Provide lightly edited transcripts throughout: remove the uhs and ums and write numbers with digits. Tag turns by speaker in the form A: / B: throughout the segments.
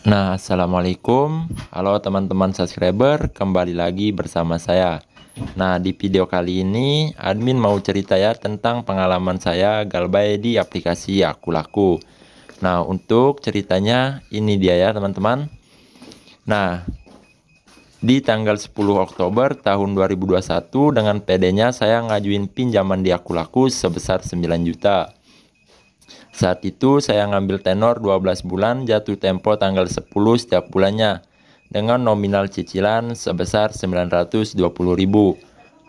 A: Assalamualaikum. Halo teman-teman subscriber, kembali lagi bersama saya. Di video kali ini admin mau cerita ya tentang pengalaman saya galbay di aplikasi Akulaku. Untuk ceritanya ini dia ya teman-teman. Di tanggal 10 Oktober tahun 2021 dengan PD-nya saya ngajuin pinjaman di Akulaku sebesar 9 juta. Saat itu saya ngambil tenor 12 bulan, jatuh tempo tanggal 10 setiap bulannya dengan nominal cicilan sebesar 920.000.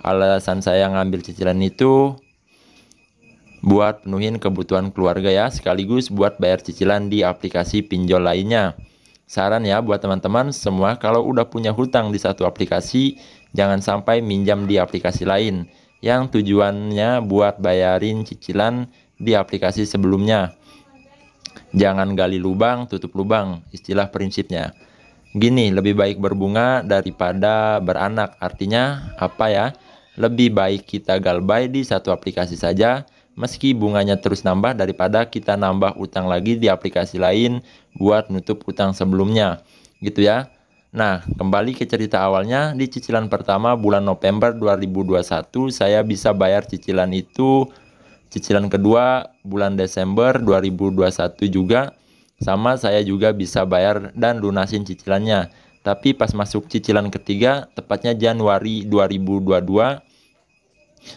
A: Alasan saya ngambil cicilan itu buat penuhin kebutuhan keluarga ya, sekaligus buat bayar cicilan di aplikasi pinjol lainnya. Saran ya buat teman-teman semua, kalau udah punya hutang di satu aplikasi, jangan sampai minjam di aplikasi lain yang tujuannya buat bayarin cicilan di aplikasi sebelumnya. Jangan gali lubang, tutup lubang, istilah prinsipnya. Gini, lebih baik berbunga daripada beranak. Artinya apa ya? Lebih baik kita galbay di satu aplikasi saja, meski bunganya terus nambah daripada kita nambah utang lagi di aplikasi lain buat nutup utang sebelumnya. Gitu ya. Kembali ke cerita awalnya, di cicilan pertama bulan November 2021 saya bisa bayar cicilan itu. Cicilan kedua bulan Desember 2021 juga sama, saya juga bisa bayar dan lunasin cicilannya. Tapi pas masuk cicilan ketiga, tepatnya Januari 2022,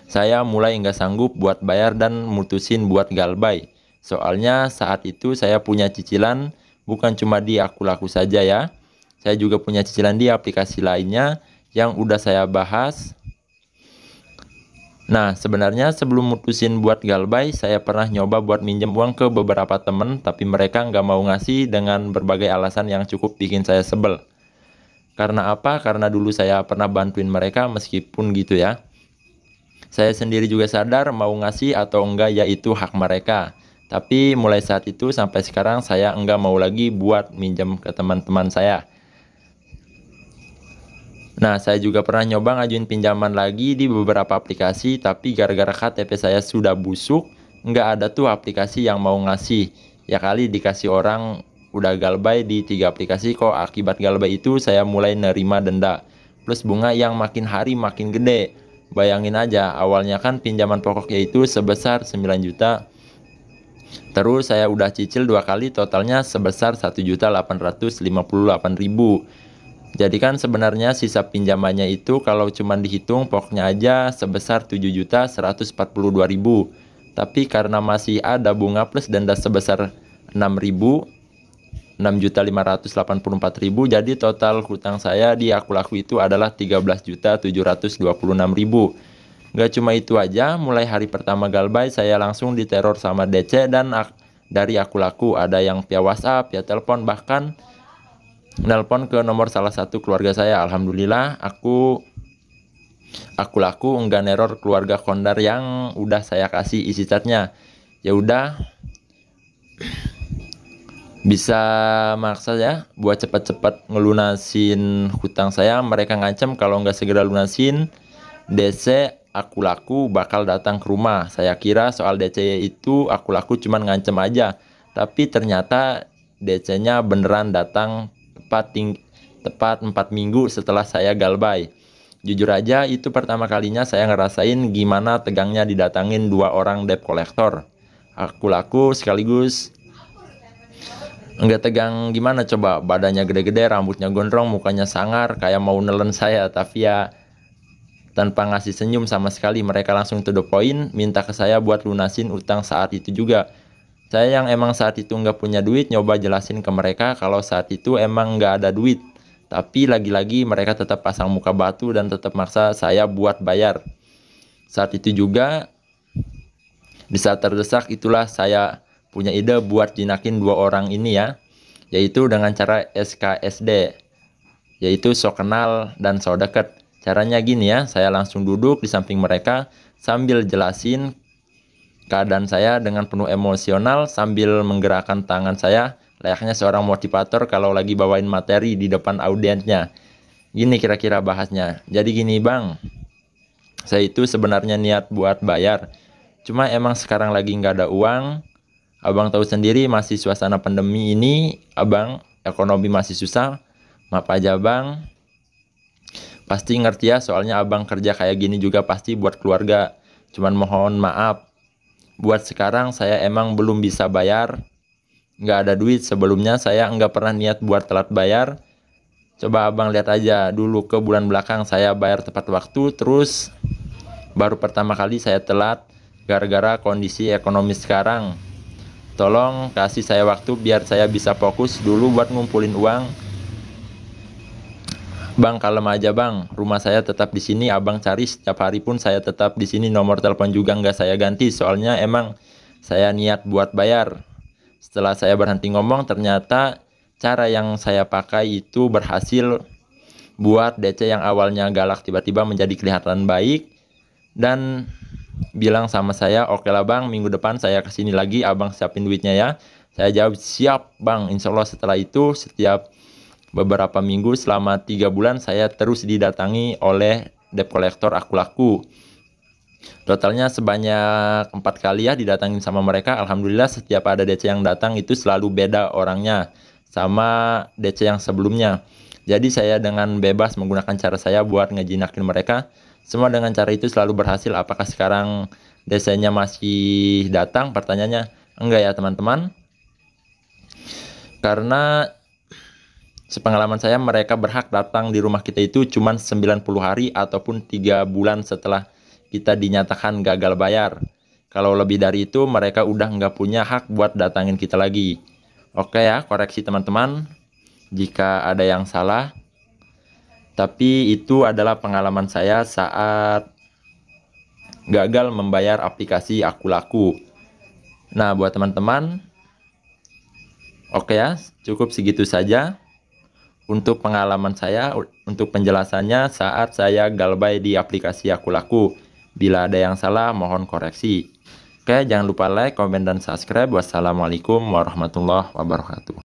A: saya mulai nggak sanggup buat bayar dan mutusin buat galbay. Soalnya saat itu saya punya cicilan bukan cuma di Akulaku saja ya. Saya juga punya cicilan di aplikasi lainnya yang udah saya bahas. Sebenarnya sebelum mutusin buat galbay, saya pernah nyoba buat minjem uang ke beberapa temen, tapi mereka nggak mau ngasih dengan berbagai alasan yang cukup bikin saya sebel. Karena apa? Karena dulu saya pernah bantuin mereka meskipun gitu ya. Saya sendiri juga sadar mau ngasih atau enggak ya itu hak mereka. Tapi mulai saat itu sampai sekarang saya enggak mau lagi buat minjem ke teman-teman saya. Saya juga pernah nyoba ngajuin pinjaman lagi di beberapa aplikasi, tapi gara-gara KTP saya sudah busuk, nggak ada tuh aplikasi yang mau ngasih. Ya kali dikasih orang udah galbay di 3 aplikasi, kok akibat galbay itu saya mulai nerima denda. Plus bunga yang makin hari makin gede. Bayangin aja, awalnya kan pinjaman pokoknya itu sebesar 9 juta. Terus saya udah cicil 2 kali, totalnya sebesar 1.858.000. Jadi kan sebenarnya sisa pinjamannya itu kalau cuma dihitung pokoknya aja sebesar 7.142.000. Tapi karena masih ada bunga plus denda sebesar 6.584.000, jadi total hutang saya di Akulaku itu adalah 13.726.000. Gak cuma itu aja, mulai hari pertama galbay saya langsung diteror sama DC dan dari Akulaku. Ada yang via WhatsApp, via telepon, bahkan nelpon ke nomor salah satu keluarga saya. Alhamdulillah Akulaku enggak neror keluarga kondar yang udah saya kasih isi chatnya. Ya udah bisa maksa ya buat cepat-cepat ngelunasin hutang saya. Mereka ngancam kalau nggak segera lunasin, DC Akulaku bakal datang ke rumah. Saya kira soal DC itu Akulaku cuman ngancem aja, tapi ternyata DC-nya beneran datang tepat 4 minggu setelah saya galbay. Jujur aja itu pertama kalinya saya ngerasain gimana tegangnya didatangin 2 orang debt collector. Akulaku sekaligus nggak tegang gimana coba, badannya gede-gede, rambutnya gondrong, mukanya sangar kayak mau nelen saya, tapi ya tanpa ngasih senyum sama sekali. Mereka langsung to the point, minta ke saya buat lunasin utang saat itu juga. Saya yang emang saat itu nggak punya duit nyoba jelasin ke mereka kalau saat itu emang nggak ada duit. Tapi lagi-lagi mereka tetap pasang muka batu dan tetap maksa saya buat bayar. Saat itu juga di saat terdesak itulah saya punya ide buat jinakin 2 orang ini ya. Yaitu dengan cara SKSD. Yaitu so kenal dan so deket. Caranya gini ya, saya langsung duduk di samping mereka sambil jelasin keadaan saya dengan penuh emosional sambil menggerakkan tangan saya layaknya seorang motivator kalau lagi bawain materi di depan audiensnya. Gini kira-kira bahasnya. Jadi gini bang, saya itu sebenarnya niat buat bayar, cuma emang sekarang lagi nggak ada uang. Abang tahu sendiri masih suasana pandemi ini, abang ekonomi masih susah, maaf aja bang. Pasti ngerti ya, soalnya abang kerja kayak gini juga pasti buat keluarga. Cuman mohon maaf, buat sekarang saya emang belum bisa bayar. Nggak ada duit, sebelumnya saya nggak pernah niat buat telat bayar. Coba abang lihat aja, dulu ke bulan belakang saya bayar tepat waktu, terus baru pertama kali saya telat gara-gara kondisi ekonomi sekarang. Tolong kasih saya waktu biar saya bisa fokus dulu buat ngumpulin uang. Bang, kalem aja bang, rumah saya tetap di sini, abang cari setiap hari pun saya tetap di sini, nomor telepon juga nggak saya ganti, soalnya emang saya niat buat bayar. Setelah saya berhenti ngomong, ternyata cara yang saya pakai itu berhasil buat DC yang awalnya galak tiba-tiba menjadi kelihatan baik dan bilang sama saya, oke lah bang, minggu depan saya kesini lagi, abang siapin duitnya ya. Saya jawab, siap bang. Insya Allah setelah itu setiap beberapa minggu selama 3 bulan saya terus didatangi oleh debt collector Aku Laku. Totalnya sebanyak 4 kali ya didatangin sama mereka. Alhamdulillah setiap ada DC yang datang itu selalu beda orangnya sama DC yang sebelumnya. Jadi saya dengan bebas menggunakan cara saya buat ngejinakin mereka. Semua dengan cara itu selalu berhasil. Apakah sekarang DC-nya masih datang? Pertanyaannya enggak ya teman-teman. Karena sepengalaman saya mereka berhak datang di rumah kita itu cuma 90 hari ataupun 3 bulan setelah kita dinyatakan gagal bayar. Kalau lebih dari itu mereka udah nggak punya hak buat datangin kita lagi. Oke ya, koreksi teman-teman jika ada yang salah. Tapi itu adalah pengalaman saya saat gagal membayar aplikasi Aku Laku. Nah buat teman-teman, oke ya, cukup segitu saja untuk pengalaman saya, untuk penjelasannya saat saya galbay di aplikasi Aku Laku. Bila ada yang salah, mohon koreksi. Oke, jangan lupa like, komen, dan subscribe. Wassalamualaikum warahmatullahi wabarakatuh.